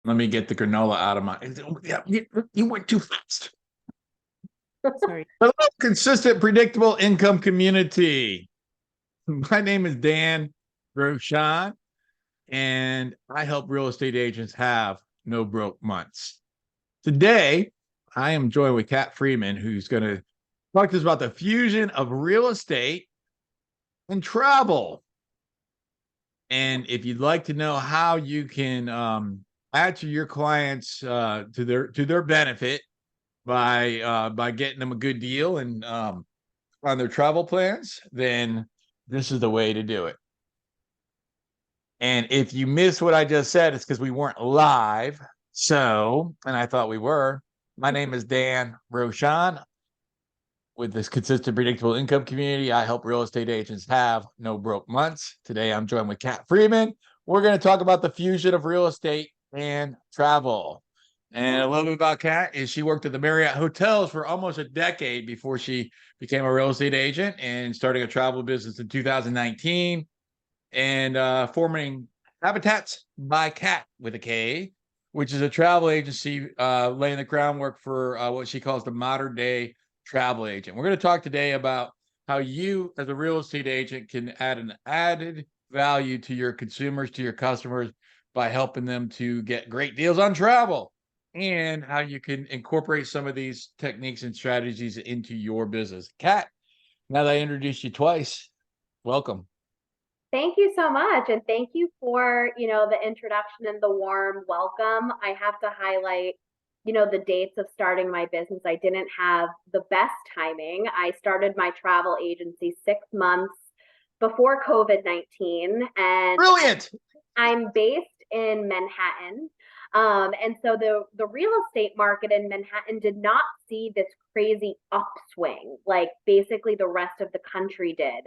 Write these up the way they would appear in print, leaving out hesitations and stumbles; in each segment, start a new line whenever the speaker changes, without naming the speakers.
Let me get the granola out of my. Yeah, you went too fast.
Sorry.
Hello, consistent, predictable income community. My name is Dan Rochon, and I help real estate agents have no broke months. Today, I am joined with Kat Freeman, who's going to talk to us about the fusion of real estate and travel. And if you'd like to know how you can add to your clients to their benefit by getting them a good deal and on their travel plans, then this is the way to do it. And if you missed what I just said, it's because we weren't live. So, and I thought we were. My name is Dan Rochon. With this consistent, predictable income community, I help real estate agents have no broke months. Today, I'm joined with Kat Freeman. We're going to talk about the fusion of real estate and travel. And a little bit about Kat is she worked at the Marriott hotels for almost a decade before she became a real estate agent and starting a travel business in 2019 and forming Habitats by Kat with a K, which is a travel agency laying the groundwork for what she calls the modern day travel agent. We're going to talk today about how you, as a real estate agent, can add an added value to your consumers, to your customers, by helping them to get great deals on travel, and how you can incorporate some of these techniques and strategies into your business. Kat, now that I introduced you twice, welcome.
Thank you so much. And thank you for, the introduction and the warm welcome. I have to highlight, the dates of starting my business. I didn't have the best timing. I started my travel agency 6 months before COVID-19, and
Brilliant.
I'm based in Manhattan. And so the real estate market in Manhattan did not see this crazy upswing like basically the rest of the country did.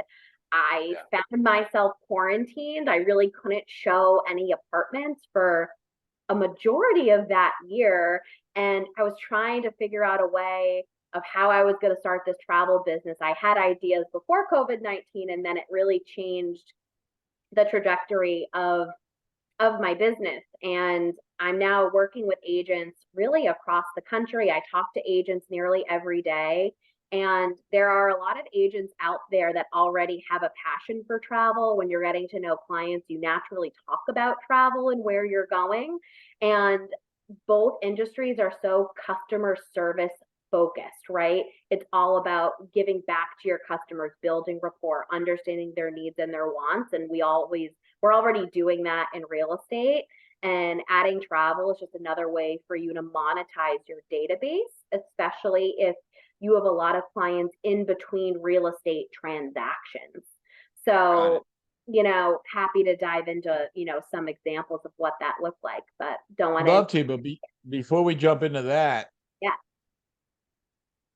I found myself quarantined. I really couldn't show any apartments for a majority of that year. And I was trying to figure out a way of how I was going to start this travel business. I had ideas before COVID-19, and then it really changed the trajectory of my business. And I'm now working with agents really across the country. I talk to agents nearly every day. And there are a lot of agents out there that already have a passion for travel. When you're getting to know clients, you naturally talk about travel and where you're going. And both industries are so customer service focused, right? It's all about giving back to your customers, building rapport, understanding their needs and their wants. And we're already doing that in real estate. And adding travel is just another way for you to monetize your database, especially if you have a lot of clients in between real estate transactions. So, happy to dive into, some examples of what that looked like, but don't want to.
Love to, but before we jump into that,
Yeah.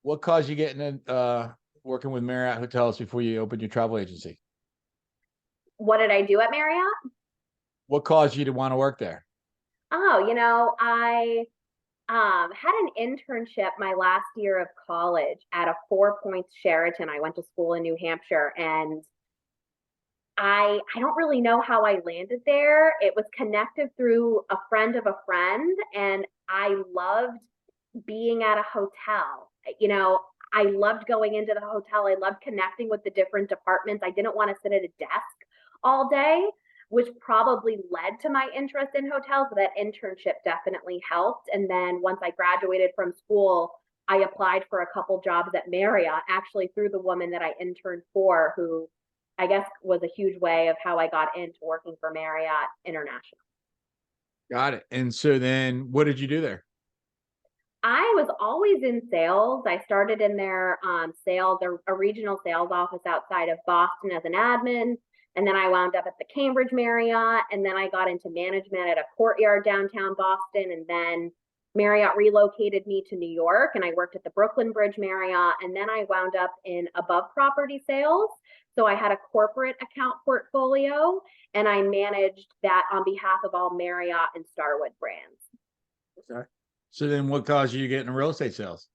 what caused you getting in working with Marriott hotels before you opened your travel agency?
What did I do at Marriott?
What caused you to want to work there?
Oh, I had an internship my last year of college at a Four Points Sheraton. I went to school in New Hampshire, and I don't really know how I landed there. It was connected through a friend of a friend, and I loved being at a hotel. I loved going into the hotel. I loved connecting with the different departments. I didn't want to sit at a desk all day, which probably led to my interest in hotels. But that internship definitely helped. And then once I graduated from school, I applied for a couple jobs at Marriott, actually through the woman that I interned for, who I guess was a huge way of how I got into working for Marriott International.
Got it. And so then what did you do there?
I was always in sales. I started in their sales, a regional sales office outside of Boston as an admin. And then I wound up at the Cambridge Marriott. And then I got into management at a Courtyard downtown Boston. And then Marriott relocated me to New York, and I worked at the Brooklyn Bridge Marriott. And then I wound up in above property sales. So I had a corporate account portfolio, and I managed that on behalf of all Marriott and Starwood brands.
Okay. So then what caused you to get into real estate sales?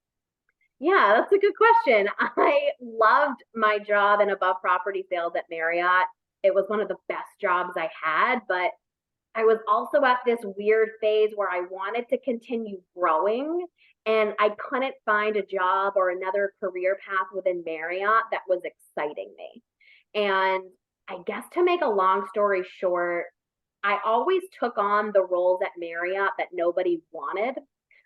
Yeah, that's a good question. I loved my job in above property sales at Marriott. It was one of the best jobs I had, but I was also at this weird phase where I wanted to continue growing and I couldn't find a job or another career path within Marriott that was exciting me. And I guess to make a long story short, I always took on the roles at Marriott that nobody wanted.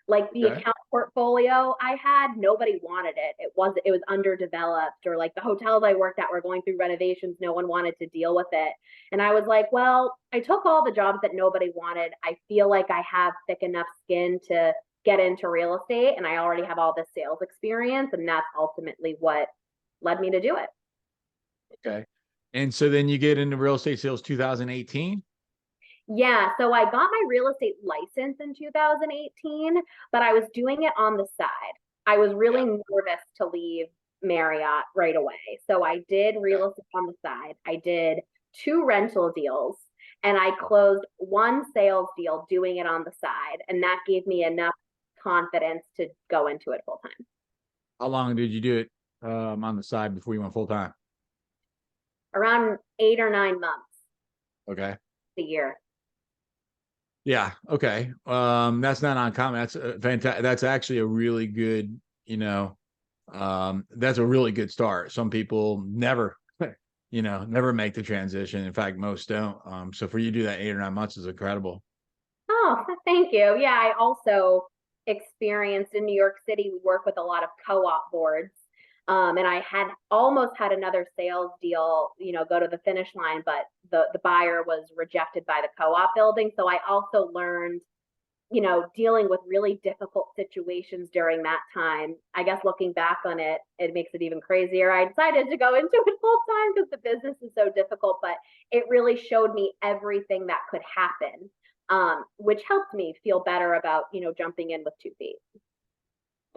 Like the
Okay.
account portfolio I had, nobody wanted it. It was underdeveloped, or like the hotels I worked at were going through renovations, no one wanted to deal with it. And I was like, well, I took all the jobs that nobody wanted. I feel like I have thick enough skin to get into real estate and I already have all this sales experience, and that's ultimately what led me to do it.
Okay. And so then you get into real estate sales 2018.
Yeah, so I got my real estate license in 2018, but I was doing it on the side. I was
Yeah.
really nervous to leave Marriott right away. So I did
Okay.
real estate on the side. I did two rental deals and I closed one sales deal doing it on the side. And that gave me enough confidence to go into it full time.
How long did you do it on the side before you went full time?
Around 8 or 9 months
Okay.
a year.
Yeah. Okay. That's not uncommon. That's fantastic. That's actually a really good, that's a really good start. Some people never, never make the transition. In fact, most don't. So for you to do that 8 or 9 months is incredible.
Oh, thank you. Yeah, I also experienced in New York City, we work with a lot of co-op boards. And I had almost had another sales deal, go to the finish line, but the buyer was rejected by the co-op building. So I also learned, dealing with really difficult situations during that time. I guess looking back on it, it makes it even crazier. I decided to go into it full time because the business is so difficult, but it really showed me everything that could happen, which helped me feel better about, jumping in with 2 feet.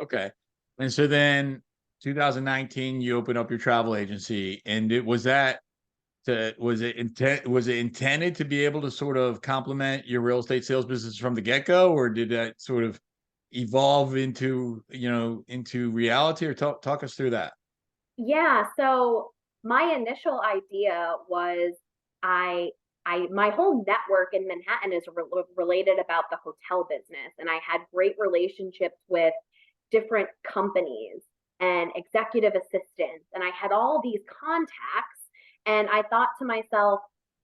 Okay. And so then 2019, you open up your travel agency, and it was that was it intended to be able to sort of complement your real estate sales business from the get-go, or did that sort of evolve into reality, or talk us through that?
Yeah, so my initial idea was I my whole network in Manhattan is related about the hotel business, and I had great relationships with different companies and executive assistants, and I had all these contacts, and I thought to myself,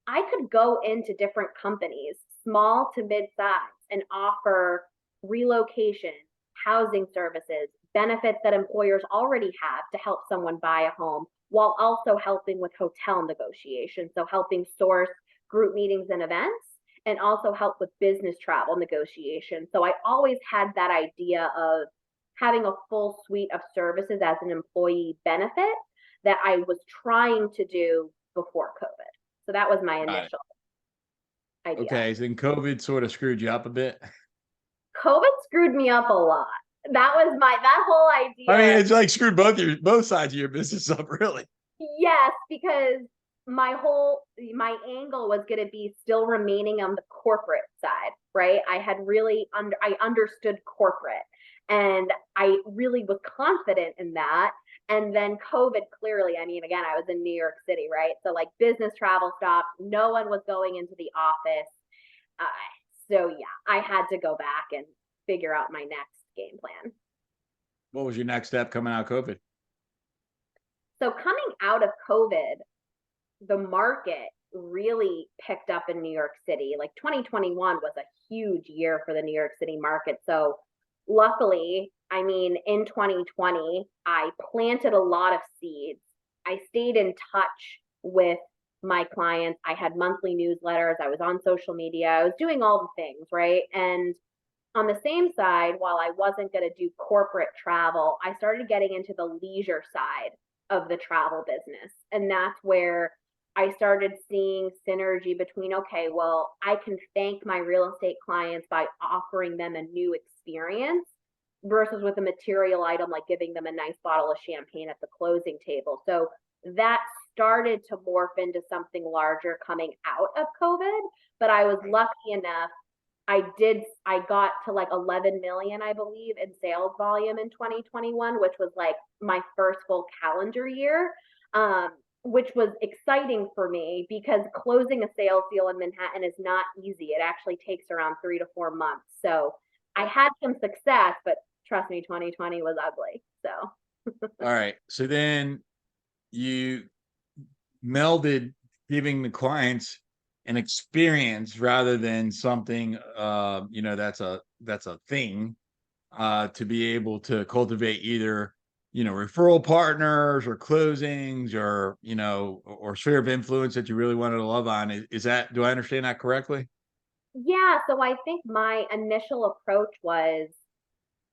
I could go into different companies, small to mid-size, and offer relocation, housing services, benefits that employers already have to help someone buy a home, while also helping with hotel negotiations. So helping source group meetings and events, and also help with business travel negotiations. So I always had that idea of having a full suite of services as an employee benefit that I was trying to do before COVID. So that was my
Got it.
initial idea.
Okay, so then COVID sort of screwed you up a bit.
COVID screwed me up a lot. That whole
I mean,
idea.
it's like screwed both sides of your business up, really.
Yes, because my angle was going to be still remaining on the corporate side, right? I understood corporate and I really was confident in that. And then COVID, clearly, I mean, again, I was in New York City, right? So like business travel stopped, no one was going into the office. Uh, so yeah, I had to go back and figure out my next game plan.
What was your next step coming out of COVID?
So coming out of COVID, the market really picked up in New York City. Like 2021 was a huge year for the New York City market. So luckily, I mean, in 2020, I planted a lot of seeds. I stayed in touch with my clients. I had monthly newsletters. I was on social media. I was doing all the things, right? And on the same side, while I wasn't going to do corporate travel, I started getting into the leisure side of the travel business. And that's where I started seeing synergy between, okay, well, I can thank my real estate clients by offering them a new experience versus with a material item like giving them a nice bottle of champagne at the closing table. So that started to morph into something larger coming out of COVID. But I was lucky enough, I got to like 11 million, I believe, in sales volume in 2021, which was like my first full calendar year. which was exciting for me because closing a sales deal in Manhattan is not easy. It actually takes around 3 to 4 months. So I had some success, but trust me, 2020 was ugly. So
All right. So then you melded giving the clients an experience rather than something that's a thing, to be able to cultivate either referral partners or closings, or or sphere of influence that you really wanted to love on. Is that, do I understand that correctly?
yeah, so I think my initial approach was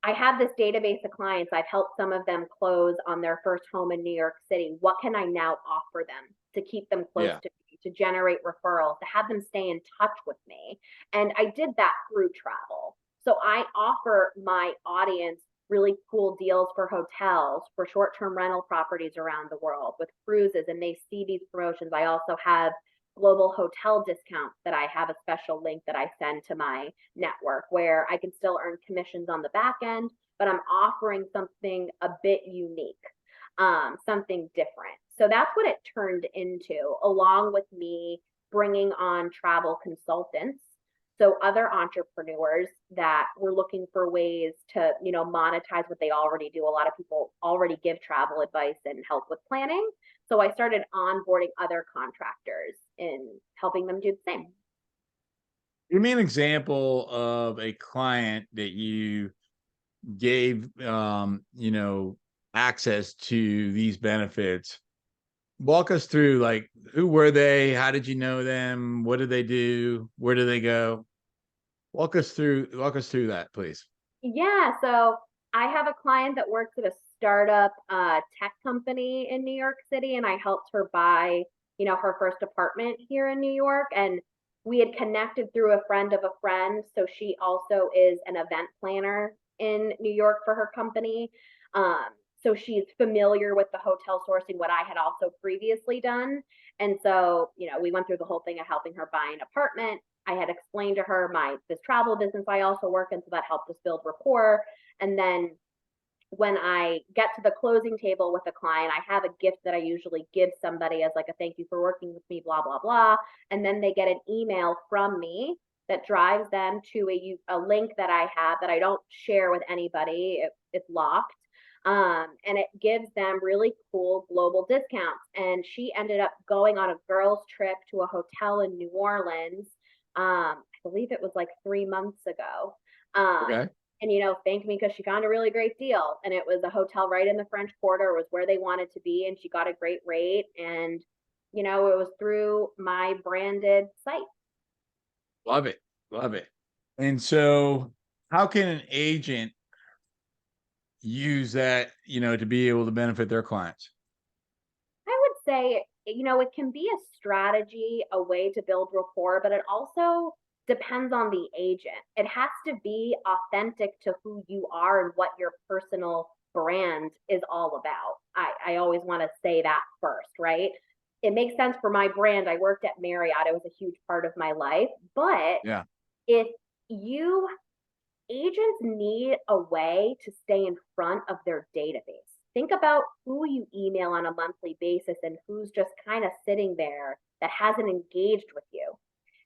I have this database of clients. I've helped some of them close on their first home in New York City. What can I now offer them to keep them close
Yeah.
to me, to generate referrals, to have them stay in touch with me? And I did that through travel. So I offer my audience really cool deals for hotels, for short-term rental properties around the world, with cruises, and they see these promotions. I also have global hotel discounts that I have a special link that I send to my network where I can still earn commissions on the back end, but I'm offering something a bit unique, something different. So that's what it turned into, along with me bringing on travel consultants. So other entrepreneurs that were looking for ways to, monetize what they already do. A lot of people already give travel advice and help with planning. So I started onboarding other contractors and helping them do the same.
Give me an example of a client that you gave access to these benefits. Walk us through, like, who were they? How did you know them? What did they do? Where do they go? Walk us through that, please.
Yeah, so I have a client that works at a startup tech company in New York City, and I helped her buy, her first apartment here in New York. And we had connected through a friend of a friend. So she also is an event planner in New York for her company. So she's familiar with the hotel sourcing, what I had also previously done. And so, we went through the whole thing of helping her buy an apartment. I had explained to her this travel business I also work in, so that helped us build rapport. And then when I get to the closing table with a client, I have a gift that I usually give somebody as like a thank you for working with me, blah, blah, blah. And then they get an email from me that drives them to a link that I have that I don't share with anybody. It's locked. And it gives them really cool global discounts. And she ended up going on a girls' trip to a hotel in New Orleans. I believe it was like 3 months ago. Um,
Okay.
and thanked me because she found a really great deal, and it was a hotel right in the French Quarter. It was where they wanted to be, and she got a great rate. And it was through my branded site.
Love it. Love it. And so how can an agent use that, to be able to benefit their clients?
I would say, it can be a strategy, a way to build rapport, but it also depends on the agent. It has to be authentic to who you are and what your personal brand is all about. I always want to say that first, right? It makes sense for my brand. I worked at Marriott, it was a huge part of my life. But
Yeah.
if you agents need a way to stay in front of their database. Think about who you email on a monthly basis and who's just kind of sitting there that hasn't engaged with you.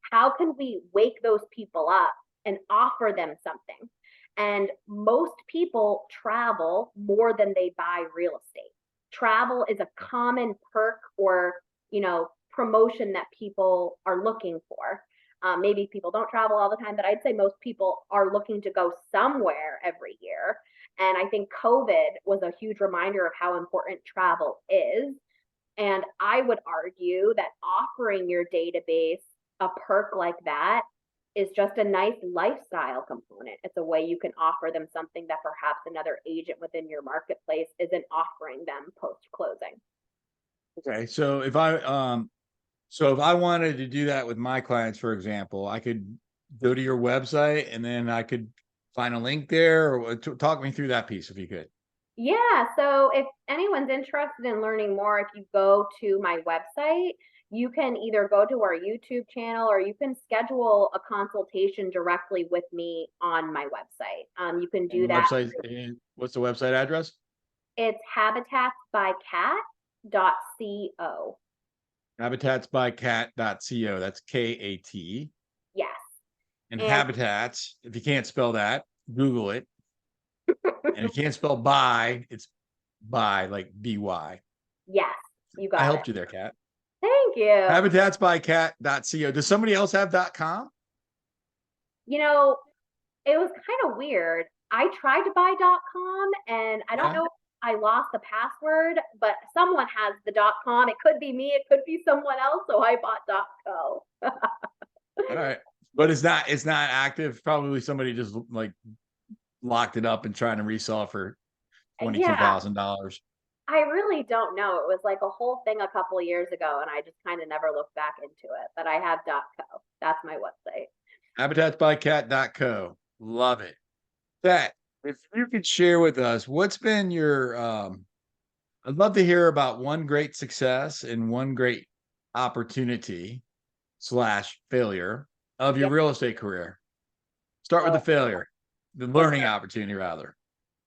How can we wake those people up and offer them something? And most people travel more than they buy real estate. Travel is a common perk or, promotion that people are looking for. Maybe people don't travel all the time, but I'd say most people are looking to go somewhere every year. And I think COVID was a huge reminder of how important travel is. And I would argue that offering your database a perk like that is just a nice lifestyle component. It's a way you can offer them something that perhaps another agent within your marketplace isn't offering them post closing.
Okay. So if I wanted to do that with my clients, for example, I could go to your website and then I could find a link there, or talk me through that piece if you could.
Yeah, so if anyone's interested in learning more, if you go to my website, you can either go to our YouTube channel or you can schedule a consultation directly with me on my website. You can
And
do that.
what's the website address?
It's Habitats by Cat. .co.
Habitatsbycat.co. That's KAT.
Yes.
And
And
habitats, if you can't spell that, Google it. And if you can't spell by, it's by, like BY.
yes, you
I
got it.
helped you there, Kat.
Thank you.
Habitatsbycat.co. Does somebody else have .com?
You know, it was kind of weird. I tried to buy .com and I don't
Yeah.
know if I lost the password, but someone has the .com. It could be me, it could be someone else, so I bought .co.
All right. But it's not active. Probably somebody just like locked it up and trying to resell for
Yeah,
$22,000.
I really don't know. It was like a whole thing a couple of years ago and I just kind of never looked back into it, but I have .co. That's my website.
Habitatsbycat.co. Love it. That if you could share with us what's been your I'd love to hear about one great success and one great opportunity slash failure of your
Yeah.
real estate career. Start with the
Oh,
failure, the learning opportunity rather.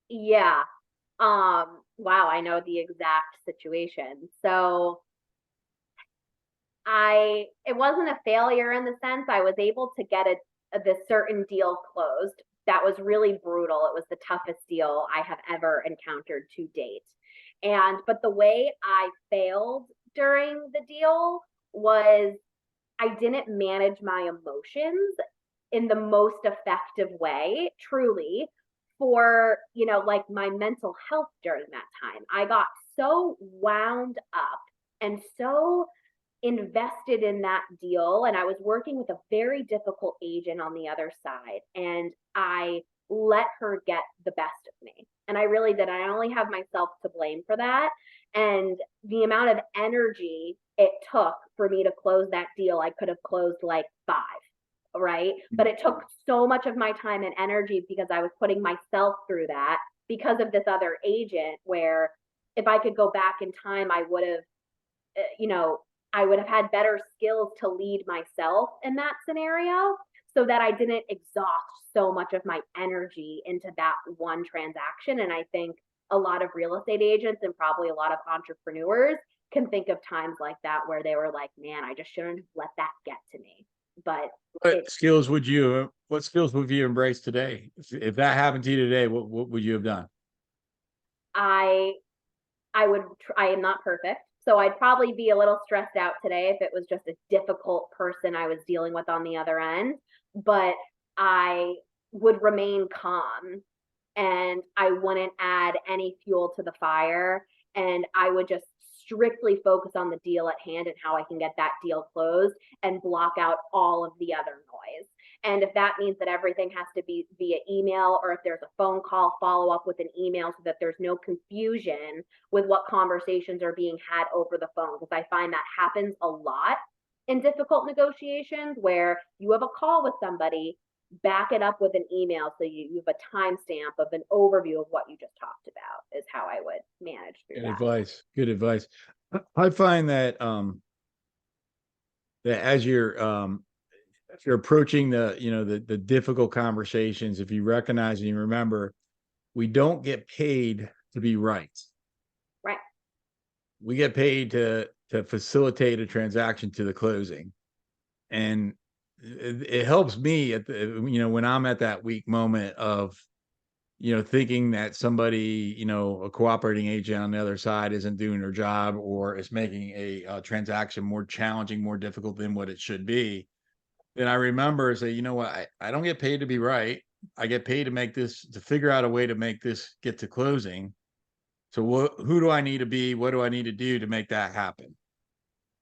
yeah. Wow, I know the exact situation. So it wasn't a failure in the sense I was able to get this certain deal closed. That was really brutal. It was the toughest deal I have ever encountered to date. But the way I failed during the deal was I didn't manage my emotions in the most effective way, truly, for, like my mental health during that time. I got so wound up and so invested in that deal, and I was working with a very difficult agent on the other side, and I let her get the best of me. And I really did. I only have myself to blame for that. And the amount of energy it took for me to close that deal, I could have closed like five, right? But it took so much of my time and energy because I was putting myself through that because of this other agent, where if I could go back in time, I would have, you know, I would have had better skills to lead myself in that scenario so that I didn't exhaust so much of my energy into that one transaction. And I think a lot of real estate agents and probably a lot of entrepreneurs can think of times like that where they were like, man, I just shouldn't let that get to me. But it,
What skills would you embrace today? If that happened to you today, what would you have done?
I I am not perfect. So I'd probably be a little stressed out today if it was just a difficult person I was dealing with on the other end. But I would remain calm and I wouldn't add any fuel to the fire. And I would just strictly focus on the deal at hand and how I can get that deal closed and block out all of the other noise. And if that means that everything has to be via email, or if there's a phone call, follow up with an email so that there's no confusion with what conversations are being had over the phone. Because I find that happens a lot in difficult negotiations where you have a call with somebody, back it up with an email so you have a timestamp of an overview of what you just talked about, is how I would manage through
Good
that.
advice. Good advice. I find that that as you're if you're approaching the difficult conversations, if you recognize and you remember, we don't get paid to be right.
Right.
We get paid to facilitate a transaction to the closing. And it helps me when I'm at that weak moment of thinking that somebody, a cooperating agent on the other side isn't doing their job or is making a transaction more challenging, more difficult than what it should be. Then I remember say, you know what, I don't get paid to be right. I get paid to figure out a way to make this get to closing. So who do I need to be? What do I need to do to make that happen?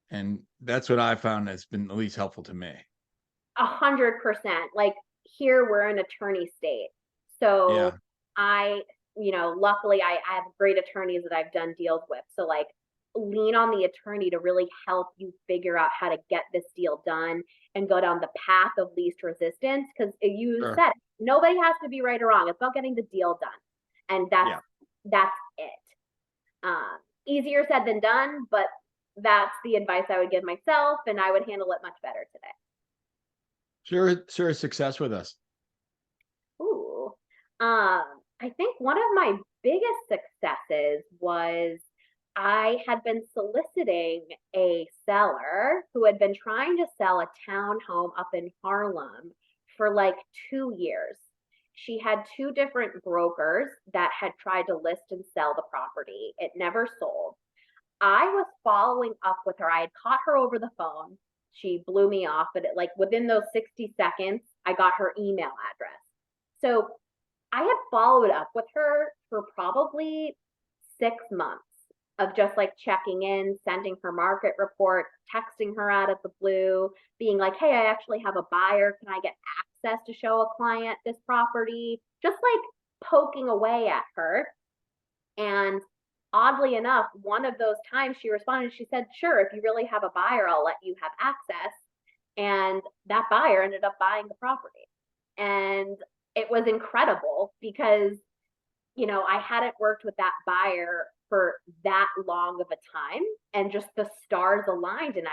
And that's what I found that's been at least helpful to me.
100%. Like here, we're an attorney state.
Yeah.
So I, luckily I have great attorneys that I've done deals with. So like lean on the attorney to really help you figure out how to get this deal done and go down the path of least resistance. Because you
Sure.
said it, nobody has to be right or wrong. It's about getting the deal done. And
Yeah.
that's it. Easier said than done, but that's the advice I would give myself, and I would handle it much better today.
Share success with us.
Ooh. I think one of my biggest successes was I had been soliciting a seller who had been trying to sell a townhome up in Harlem for like 2 years. She had two different brokers that had tried to list and sell the property. It never sold. I was following up with her. I had caught her over the phone. She blew me off, but like within those 60 seconds, I got her email address. So I had followed up with her for probably 6 months of just like checking in, sending her market report, texting her out of the blue, being like, hey, I actually have a buyer. Can I get access to show a client this property? Just like poking away at her. And oddly enough, one of those times she responded, she said, sure, if you really have a buyer, I'll let you have access. And that buyer ended up buying the property. And it was incredible because, I hadn't worked with that buyer for that long of a time. And just the stars aligned. And I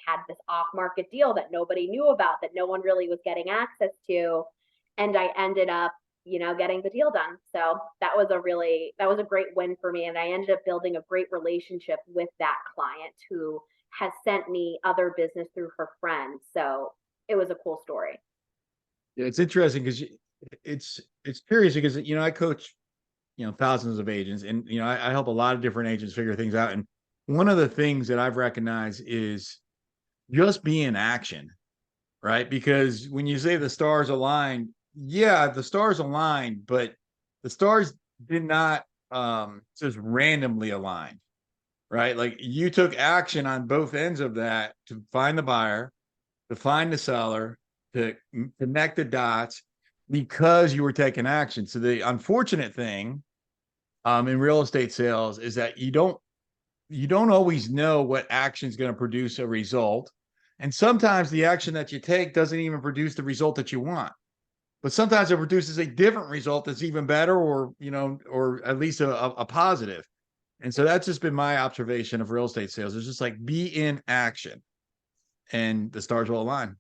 had this off market deal that nobody knew about, that no one really was getting access to. And I ended up getting the deal done. So that was a great win for me. And I ended up building a great relationship with that client who has sent me other business through her friends. So it was a cool story.
Yeah, it's interesting because it's curious because I coach thousands of agents, and I help a lot of different agents figure things out. And one of the things that I've recognized is just be in action, right? Because when you say the stars aligned, yeah, the stars aligned, but the stars did not just randomly align, right? Like you took action on both ends of that to find the buyer, to find the seller, to connect the dots because you were taking action. So the unfortunate thing in real estate sales is that you don't always know what action is going to produce a result. And sometimes the action that you take doesn't even produce the result that you want. But sometimes it produces a different result that's even better, or at least a positive. And so that's just been my observation of real estate sales. It's just like be in action and the stars will align.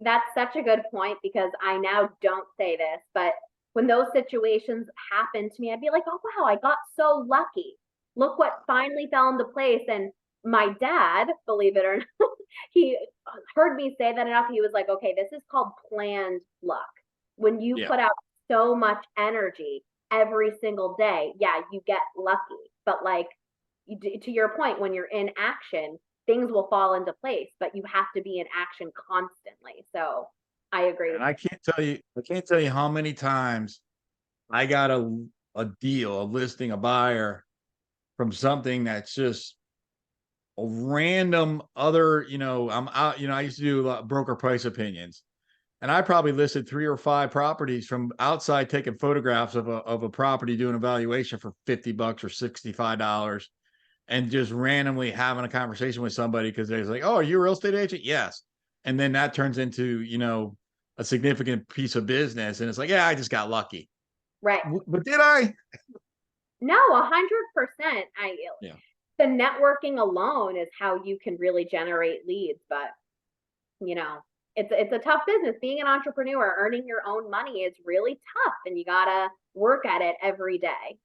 That's such a good point because I now don't say this, but when those situations happen to me, I'd be like, oh, wow, I got so lucky. Look what finally fell into place. And my dad, believe it or not, he heard me say that enough. He was like, okay, this is called planned luck. When you
Yeah.
put out so much energy every single day, yeah, you get lucky. But like, to your point, when you're in action, things will fall into place, but you have to be in action constantly. So I agree
And
with you.
I can't tell you how many times I got a deal, a listing, a buyer from something that's just a random other, I'm out, I used to do broker price opinions. And I probably listed 3 or 5 properties from outside taking photographs of a property, doing a valuation for $50 or $65, and just randomly having a conversation with somebody because they're like, "Oh, are you a real estate agent?" Yes. And then that turns into, a significant piece of business. And it's like, yeah, I just got lucky.
Right.
But did I?
No, 100%.
Yeah.
The networking alone is how you can really generate leads, but you know, it's a tough business. Being an entrepreneur, earning your own money is really tough, and you gotta work at it every day.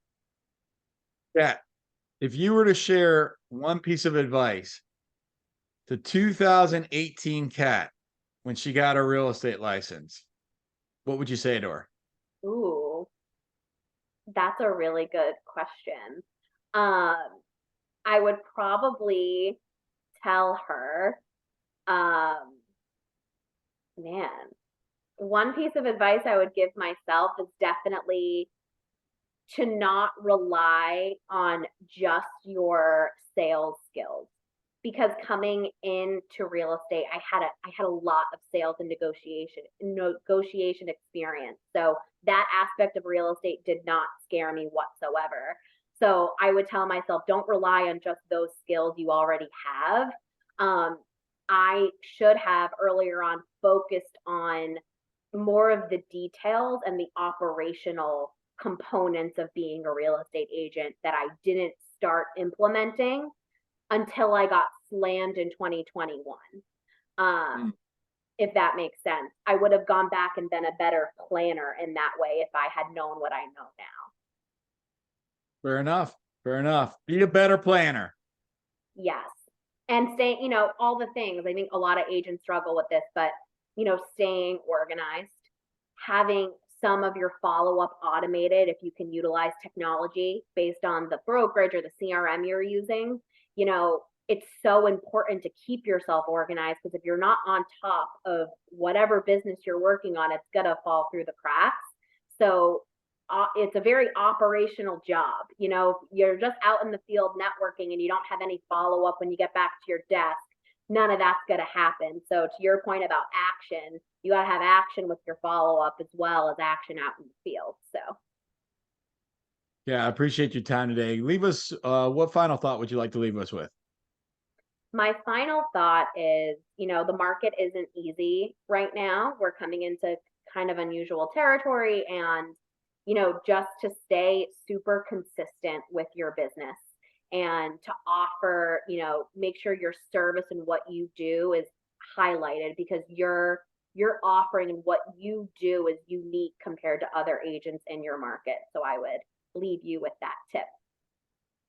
Yeah. If you were to share one piece of advice to 2018 Cat when she got her real estate license, what would you say to her?
Ooh, that's a really good question. Um, I would probably tell her, um, man, one piece of advice I would give myself is definitely to not rely on just your sales skills, because coming into real estate I had a lot of sales and negotiation experience, so that aspect of real estate did not scare me whatsoever. So I would tell myself, don't rely on just those skills you already have. um, I should have earlier on focused on more of the details and the operational components of being a real estate agent that I didn't start implementing until I got slammed in 2021.
Mm,
If that makes sense, I would have gone back and been a better planner in that way if I had known what I know now.
fair enough. Fair enough. Be a better planner.
Yes. And stay, all the things. I think a lot of agents struggle with this, but staying organized, having some of your follow-up automated if you can utilize technology based on the brokerage or the CRM you're using. It's so important to keep yourself organized, because if you're not on top of whatever business you're working on, it's gonna fall through the cracks. So it's a very operational job. You're just out in the field networking and you don't have any follow up when you get back to your desk. None of that's going to happen. So, to your point about action, you got to have action with your follow up as well as action out in the field. So,
Yeah, I appreciate your time today. Leave us, what final thought would you like to leave us with?
my final thought is, the market isn't easy right now. We're coming into kind of unusual territory, and just to stay super consistent with your business and to offer, make sure your service and what you do is highlighted, because your offering and what you do is unique compared to other agents in your market. So I would leave you with that tip.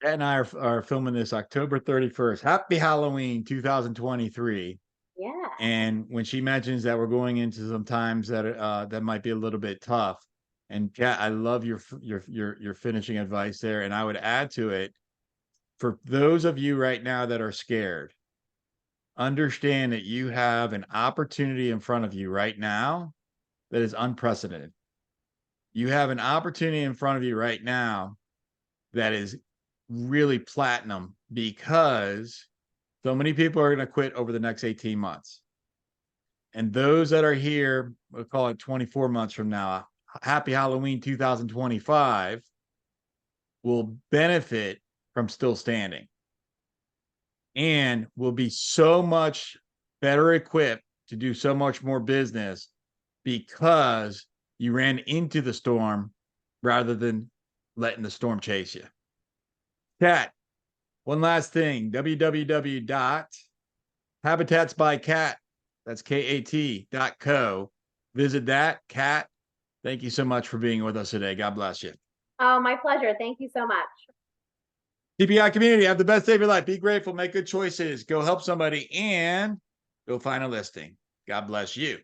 Ed and I are filming this October 31st. Happy Halloween 2023.
Yeah.
And when she mentions that we're going into some times that that might be a little bit tough, and Kat, I love your finishing advice there. And I would add to it, for those of you right now that are scared, understand that you have an opportunity in front of you right now that is unprecedented. You have an opportunity in front of you right now that is really platinum, because so many people are going to quit over the next 18 months. And those that are here, we'll call it 24 months from now, happy Halloween 2025, will benefit from still standing and will be so much better equipped to do so much more business, because you ran into the storm rather than letting the storm chase you. Kat, one last thing, www.habitatsbykat, that's KAT.co. Visit that. Kat, thank you so much for being with us today. God bless you.
Oh, my pleasure. Thank you so much.
TPI community, have the best day of your life. Be grateful, make good choices, go help somebody, and go find a listing. God bless you.